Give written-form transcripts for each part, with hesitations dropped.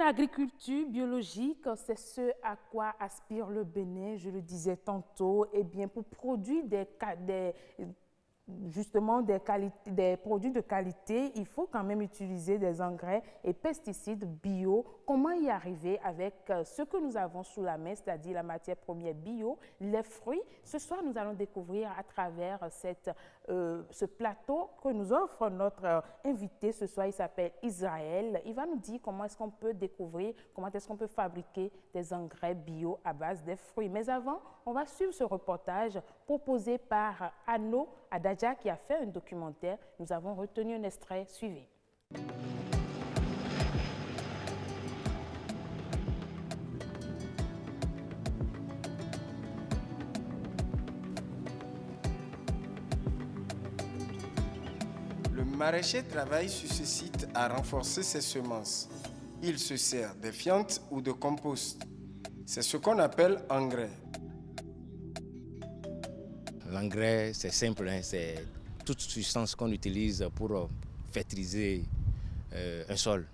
Une agriculture biologique, c'est ce à quoi aspire le Bénin, je le disais tantôt, eh bien, pour produire justement des produits de qualité, il faut quand même utiliser des engrais et pesticides bio. Comment y arriver avec ce que nous avons sous la main, c'est-à-dire la matière première bio, les fruits? Ce soir, nous allons découvrir à travers ce plateau que nous offre notre invité ce soir. Il s'appelle Israël. Il va nous dire comment est-ce qu'on peut découvrir, comment est-ce qu'on peut fabriquer des engrais bio à base des fruits. Mais avant, on va suivre ce reportage proposé par Anno Adadja qui a fait un documentaire. Nous avons retenu un extrait, suivi. Le maraîcher travaille sur ce site à renforcer ses semences. Il se sert de fientes ou de compost. C'est ce qu'on appelle engrais. L'engrais, c'est simple, hein, c'est toute substance qu'on utilise pour fertiliser un sol,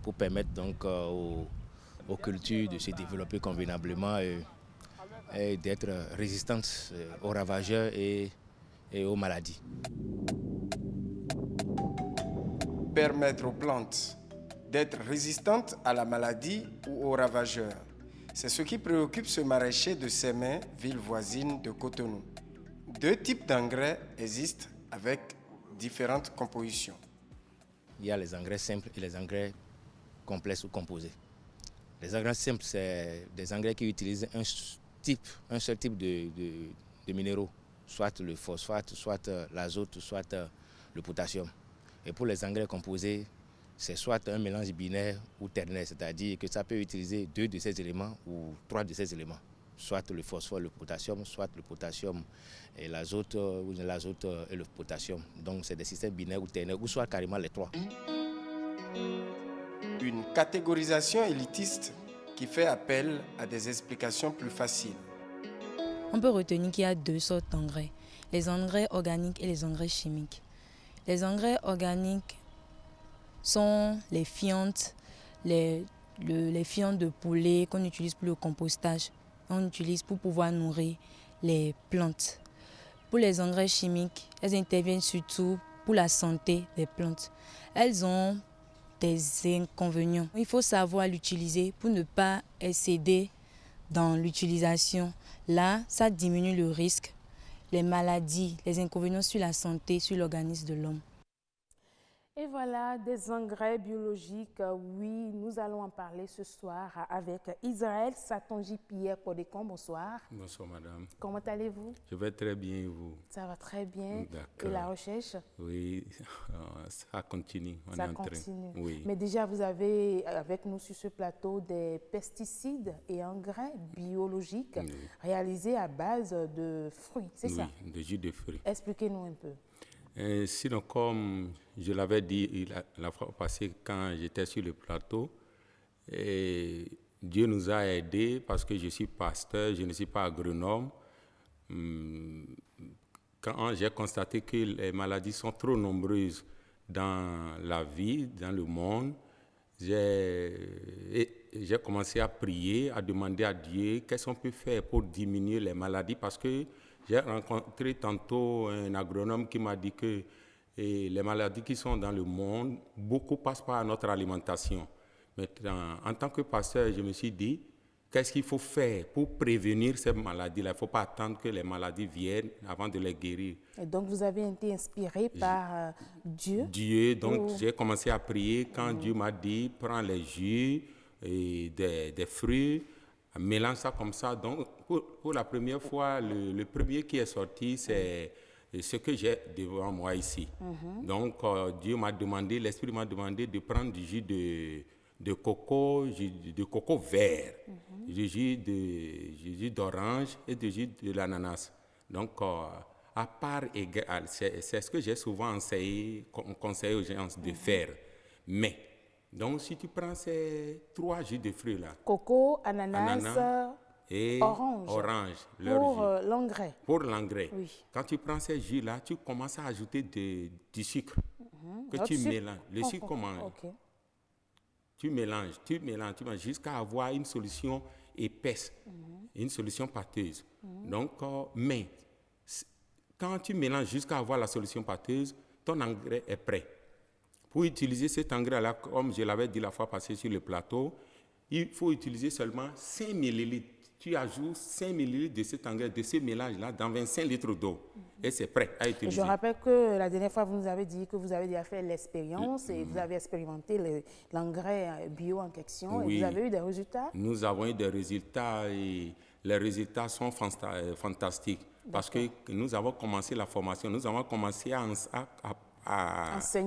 pour permettre donc aux cultures de se développer convenablement et d'être résistantes aux ravageurs et aux maladies. Permettre aux plantes d'être résistantes à la maladie ou aux ravageurs. C'est ce qui préoccupe ce maraîcher de Sémé, ville voisine de Cotonou. 2 types d'engrais existent avec différentes compositions. Il y a les engrais simples et les engrais complexes ou composés. Les engrais simples, c'est des engrais qui utilisent un seul type de minéraux, soit le phosphate, soit l'azote, soit le potassium. Et pour les engrais composés, c'est soit un mélange binaire ou ternaire, c'est-à-dire que ça peut utiliser 2 de ces éléments ou 3 de ces éléments, soit le phosphore, le potassium, soit le potassium et l'azote, ou l'azote et le potassium. Donc c'est des systèmes binaires ou ternaires, ou soit carrément les 3. Une catégorisation élitiste qui fait appel à des explications plus faciles. On peut retenir qu'il y a 2 sortes d'engrais, les engrais organiques et les engrais chimiques. Les engrais organiques sont les fientes, les fientes de poulet qu'on utilise pour le compostage. On utilise pour pouvoir nourrir les plantes. Pour les engrais chimiques, elles interviennent surtout pour la santé des plantes. Elles ont des inconvénients. Il faut savoir l'utiliser pour ne pas excéder dans l'utilisation. Là, ça diminue le risque, les maladies, les inconvénients sur la santé, sur l'organisme de l'homme. Et voilà, des engrais biologiques, oui, nous allons en parler ce soir avec Israël Satonji-Pierre Kodekon. Bonsoir. Bonsoir madame. Comment allez-vous? Je vais très bien et vous? Ça va très bien. D'accord. Et la recherche? Oui, ça continue. Ça continue. Oui. Mais déjà, vous avez avec nous sur ce plateau des pesticides et engrais biologiques réalisés à base de fruits, c'est ça? Oui, de jus de fruits. Expliquez-nous un peu. Sinon, comme je l'avais dit la fois passée quand j'étais sur le plateau, Dieu nous a aidés parce que je suis pasteur, je ne suis pas agronome. Quand j'ai constaté que les maladies sont trop nombreuses dans la vie, dans le monde, j'ai commencé à prier, à demander à Dieu qu'est-ce qu'on peut faire pour diminuer les maladies parce que j'ai rencontré tantôt un agronome qui m'a dit que les maladies qui sont dans le monde, beaucoup passent par notre alimentation. Maintenant, en tant que pasteur, je me suis dit, qu'est-ce qu'il faut faire pour prévenir ces maladies-là? Il ne faut pas attendre que les maladies viennent avant de les guérir. Et donc, vous avez été inspiré par Dieu? Dieu, donc j'ai commencé à prier quand Dieu m'a dit, prends les jus et des fruits, mélange ça comme ça. Donc, pour la première fois, le premier qui est sorti, c'est ce que j'ai devant moi ici. Donc, Dieu m'a demandé, l'Esprit m'a demandé de prendre du jus de coco vert, du jus d'orange et du jus de l'ananas. Donc, à part égale, c'est ce que j'ai souvent conseillé aux gens de faire. Mais, donc, si tu prends ces 3 jus de fruits là, coco, ananas et orange pour l'engrais. Pour l'engrais. Oui. Quand tu prends ces jus là, tu commences à ajouter du sucre que tu mélanges. Le sucre comment? tu mélanges jusqu'à avoir une solution épaisse, une solution pâteuse. Donc, mais quand tu mélanges jusqu'à avoir la solution pâteuse, ton engrais est prêt. Pour utiliser cet engrais-là, comme je l'avais dit la fois passée sur le plateau, il faut utiliser seulement 5 millilitres. Tu ajoutes 5 millilitres de cet engrais, de ce mélange-là, dans 25 litres d'eau. Et c'est prêt à utiliser. Je rappelle que la dernière fois, vous nous avez dit que vous avez déjà fait l'expérience et vous avez expérimenté l'engrais bio en question. Oui. Et vous avez eu des résultats? Nous avons eu des résultats et les résultats sont fantastiques. Parce que nous avons commencé la formation, nous avons commencé à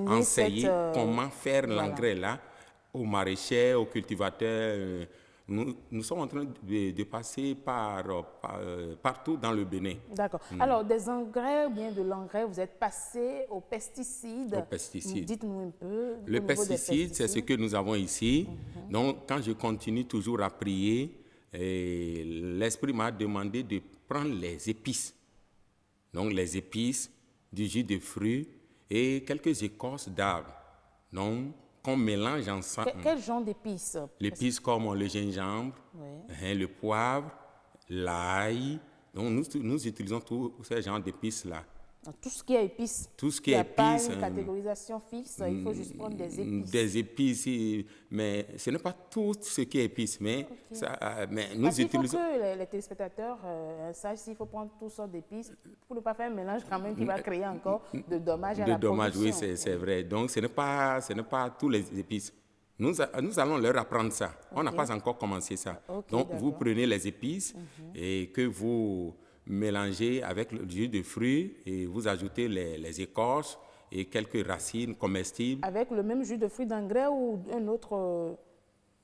enseigner comment faire l'engrais là aux maraîchers, aux cultivateurs. Nous sommes en train de passer partout dans le Bénin. D'accord. Alors, des engrais ou bien de l'engrais, vous êtes passé aux pesticides. Aux pesticides. Dites-nous un peu. Le pesticide, c'est ce que nous avons ici. Donc, quand je continue toujours à prier, l'Esprit m'a demandé de prendre les épices. Donc, les épices, du jus de fruits et quelques écorces d'arbres. Donc, qu'on mélange ensemble. Quel genre d'épices? L'épice comme le gingembre, le poivre, l'ail. Donc, nous utilisons tous ces genres d'épices-là. Tout ce qui est épices. Tout ce qui est est épices. Il n'y a pas épices. une catégorisation fixe, il faut juste prendre des épices. Des épices, mais ce n'est pas tout ce qui est épices, mais, mais nous utilisons... Il faut que les téléspectateurs sachent s'il faut prendre toutes sortes d'épices pour ne pas faire un mélange quand même qui va créer encore de dommages à la production. Oui, c'est vrai. Donc, ce n'est pas tous les épices. Nous allons leur apprendre ça. On n'a pas encore commencé ça. Donc, vous prenez les épices et que vous mélangez avec le jus de fruits et vous ajoutez les écorces et quelques racines comestibles. Avec le même jus de fruits d'engrais ou un autre...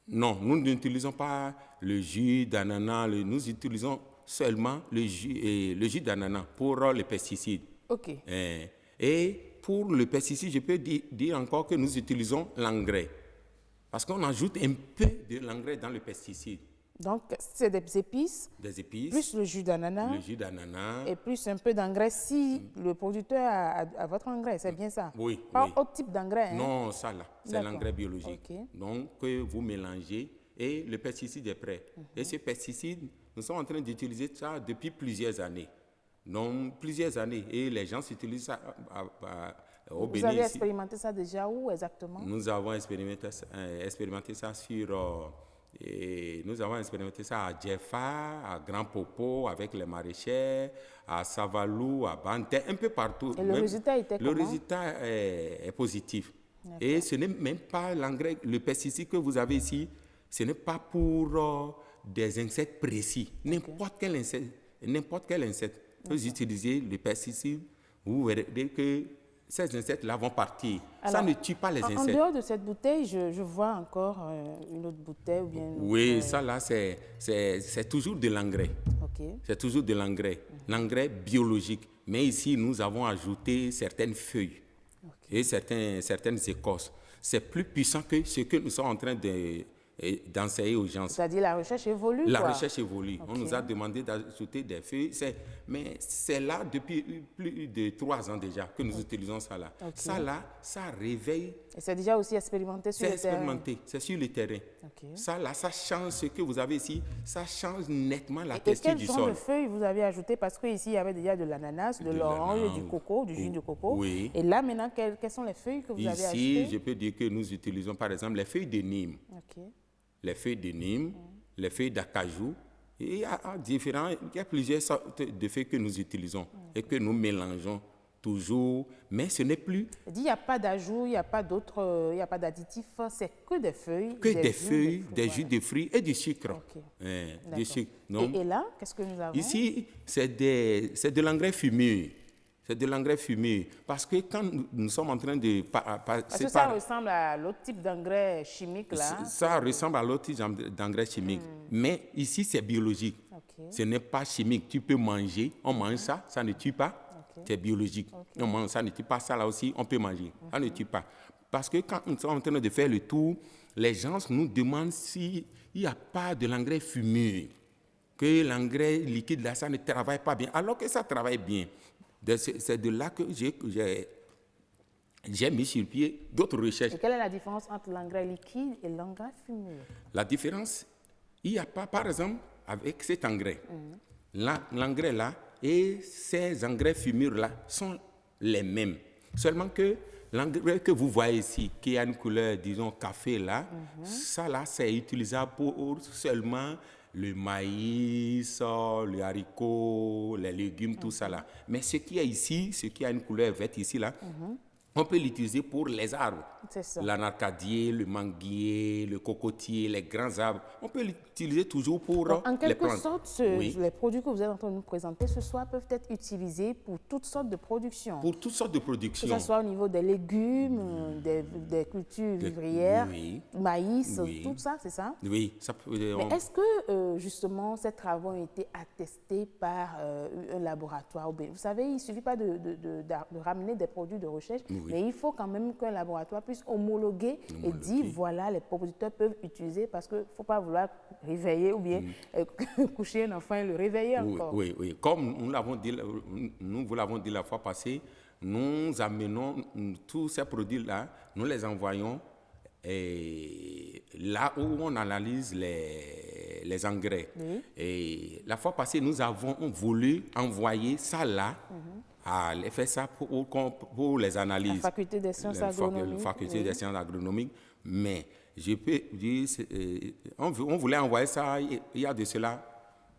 Non, nous n'utilisons pas le jus d'ananas. Nous utilisons seulement le jus d'ananas pour les pesticides. OK. Et pour le pesticide, je peux dire encore que nous utilisons l'engrais. Parce qu'on ajoute un peu de l'engrais dans le pesticide. Donc, c'est des épices. Des épices. Plus le jus d'ananas. Le jus d'ananas. Et plus un peu d'engrais si le producteur a votre engrais, c'est bien ça? Oui. Pas autre type d'engrais, hein? Non, ça là, c'est l'engrais biologique. Okay. Donc, que vous mélangez et le pesticide est prêt. Et ce pesticide, nous sommes en train d'utiliser ça depuis plusieurs années. Donc, plusieurs années. Et les gens s'utilisent ça au Bénin. Vous avez expérimenté ça déjà où exactement? Nous avons expérimenté ça sur... nous avons expérimenté ça à Djefa, à Grand Popo, avec les maraîchers, à Savalou, à Banté, un peu partout. Et le résultat était comment? Le résultat est positif. Et ce n'est même pas l'engrais, le pesticide que vous avez ici, ce n'est pas pour des insectes précis. N'importe quel insecte peut utiliser le pesticide, vous verrez que ces insectes-là vont partir. Alors, ça ne tue pas les insectes. En dehors de cette bouteille, je vois encore une autre bouteille ou bien... Oui, ça là, c'est toujours de l'engrais. Okay. C'est toujours de l'engrais. L'engrais biologique. Mais ici, nous avons ajouté certaines feuilles et certaines écorces. C'est plus puissant que ce que nous sommes en train d'enseigner aux gens. C'est-à-dire la recherche évolue. La recherche évolue. On nous a demandé d'ajouter des feuilles. Mais c'est là depuis plus de 3 ans déjà que nous utilisons ça là. Ça là, ça réveille. Et c'est déjà aussi expérimenté sur le terrain. C'est expérimenté, c'est sur le terrain. Ça là, ça change ce que vous avez ici. Ça change nettement la texture du sol. Et quel genre de feuilles vous avez ajouté? Parce qu'ici, il y avait déjà de l'ananas, de l'orange, du coco, du jus de coco. Oui. Et là, maintenant, quelles sont les feuilles que vous avez achetées? Ici, je peux dire que nous utilisons par exemple les feuilles de Nîmes. Les feuilles de Nîmes, les feuilles d'acajou. Il y a plusieurs sortes de feuilles que nous utilisons et que nous mélangeons toujours, mais ce n'est plus... Il n'y a pas d'ajout, il n'y a pas d'autres, il n'y a pas d'additifs, c'est que des feuilles. Que des feuilles, des jus de fruits et du sucre. Du sucre. Et là, qu'est-ce que nous avons? Ici, c'est de l'engrais fumé. C'est de l'engrais fumé. Parce que quand nous sommes en train de... Parce que ça ressemble à l'autre type d'engrais chimique, là. Ça ressemble à l'autre type d'engrais chimique. Mais ici, c'est biologique. Ce n'est pas chimique. Tu peux manger. On mange ça, ça ne tue pas. C'est biologique. On mange ça, ne tue pas. Ça, là aussi, on peut manger. Ça ne tue pas. Parce que quand nous sommes en train de faire le tour, les gens nous demandent s'il n'y a pas de l'engrais fumé. Que l'engrais liquide, là, ça ne travaille pas bien. Alors que ça travaille bien. C'est de là que j'ai j'ai mis sur pied d'autres recherches. Et quelle est la différence entre l'engrais liquide et l'engrais fumure? La différence, il n'y a pas, par exemple, avec cet engrais, l'engrais là et ces engrais fumures là sont les mêmes. Seulement que l'engrais que vous voyez ici, qui a une couleur, disons, café là, ça là, c'est utilisable pour seulement le maïs, le haricot, les légumes, tout ça là. Mais ce qui est ici, ce qui a une couleur verte ici là, on peut l'utiliser pour les arbres. C'est ça. L'anarcadier, le manguier, le cocotier, les grands arbres. On peut l'utiliser toujours pour Donc, en les quelque plantes. sorte, Oui. les produits que vous êtes en train de nous présenter ce soir peuvent être utilisés pour toutes sortes de productions. Pour toutes sortes de Que productions. ce soit au niveau des légumes, des cultures vivrières, oui. maïs, Oui. tout ça, c'est ça? Oui, ça peut. Mais est-ce que, justement, ces travaux ont été attestés par un laboratoire? Vous savez, il ne suffit pas de ramener des produits de recherche, mais il faut quand même qu'un laboratoire puisse homologuer et dire, voilà, les producteurs peuvent utiliser, parce qu'il ne faut pas vouloir réveiller ou bien coucher un enfant et le réveiller encore. Oui, oui. Comme nous vous l'avons dit la fois passée, nous amenons tous ces produits-là, nous les envoyons là où on analyse les engrais. Oui. Et la fois passée, nous avons voulu envoyer ça là à l'FSA pour les analyses. La faculté des sciences agronomiques. La faculté des sciences agronomiques. Mais je peux dire, on voulait envoyer ça il y a de cela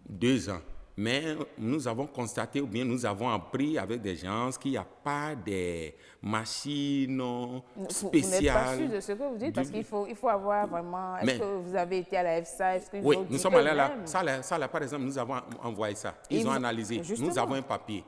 2 ans. Mais nous avons constaté, ou bien nous avons appris avec des gens qu'il n'y a pas de machines spéciales. Vous n'êtes pas sûr de ce que vous dites, parce qu'il faut avoir vraiment... Est-ce que vous avez été à la FSA? Oui, nous sommes allés là. Ça, là, par exemple, nous avons envoyé ça. Ils ont analysé. Justement. Nous avons un papier.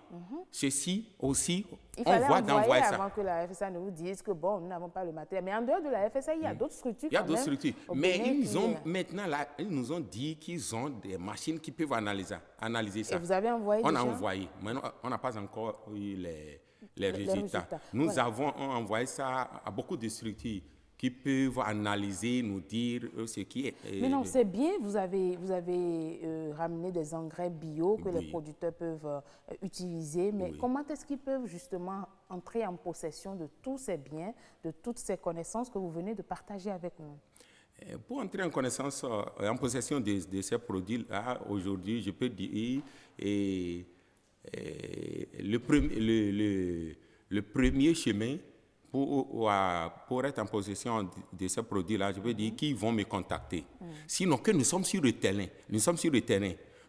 Ceci aussi, Il on fallait voit d'envoyer ça. avant que la FSA ne vous dise que, bon, nous n'avons pas le matériel. Mais en dehors de la FSA, il y a d'autres structures. Il y a d'autres structures. Mais maintenant là, ils nous ont dit qu'ils ont des machines qui peuvent analyser ça. Et vous avez envoyé On déjà? a envoyé. Maintenant, on n'a pas encore eu les résultats. Nous Voilà. avons envoyé ça à beaucoup de structures qui peuvent analyser, nous dire ce qui est. Mais non, c'est bien, vous avez ramené des engrais bio que les producteurs peuvent utiliser, mais comment est-ce qu'ils peuvent justement entrer en possession de tous ces biens, de toutes ces connaissances que vous venez de partager avec nous? Pour entrer en connaissance, en possession de ces produits-là, aujourd'hui, je peux dire, le premier chemin pour être en possession de ces produits-là, je veux dire qu'ils vont me contacter. Sinon, que nous sommes sur le terrain,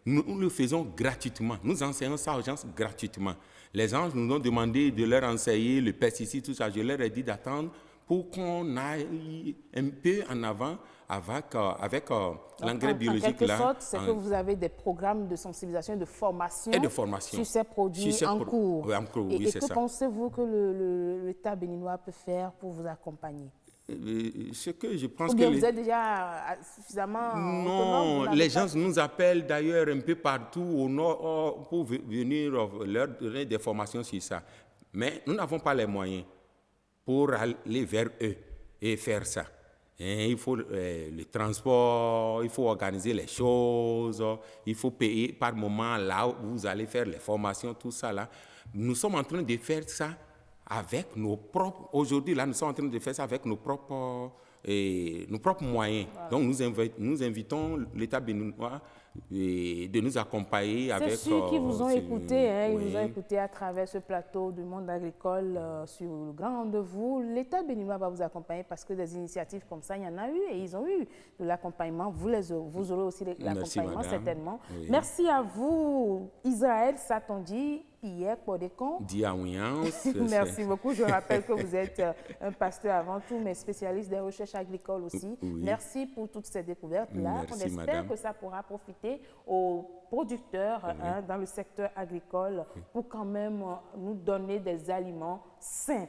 nous le faisons gratuitement. Nous enseignons ça aux gens gratuitement. Les gens nous ont demandé de leur enseigner le pesticide, tout ça. Je leur ai dit d'attendre pour qu'on aille un peu en avant avec l'engrais biologique. En quelque sorte, c'est que vous avez des programmes de sensibilisation et de formation, sur ces produits en cours. Oui, en cours, oui, et c'est que ça. pensez-vous que l'État béninois peut faire pour vous accompagner? Ce que je pense Ou bien que vous êtes déjà suffisamment... Non, les gens nous appellent d'ailleurs un peu partout au nord pour venir leur donner des formations sur ça. Mais nous n'avons pas les moyens pour aller vers eux et faire ça. Et il faut le transport, il faut organiser les choses, il faut payer par moment là où vous allez faire les formations, tout ça là. Nous sommes en train de faire ça avec nos propres... Aujourd'hui, là, nous sommes en train de faire ça avec nos propres moyens. Voilà. Donc, nous invitons l'État béninois de nous accompagner avec... C'est ceux qui vous ont écouté, ils vous ont écouté à travers ce plateau du monde agricole sur le grand rendez-vous. L'État béninois va vous accompagner parce que des initiatives comme ça, il y en a eu et ils ont eu de l'accompagnement. Vous aurez aussi l'accompagnement certainement. Oui. Merci à vous, Israël Satondi, Pierre Podekon. Merci beaucoup. Je rappelle que vous êtes un pasteur avant tout, mais spécialiste des recherches agricoles aussi. Oui. Merci pour toutes ces découvertes-là. On espère que ça pourra profiter aux producteurs dans le secteur agricole pour quand même nous donner des aliments sains.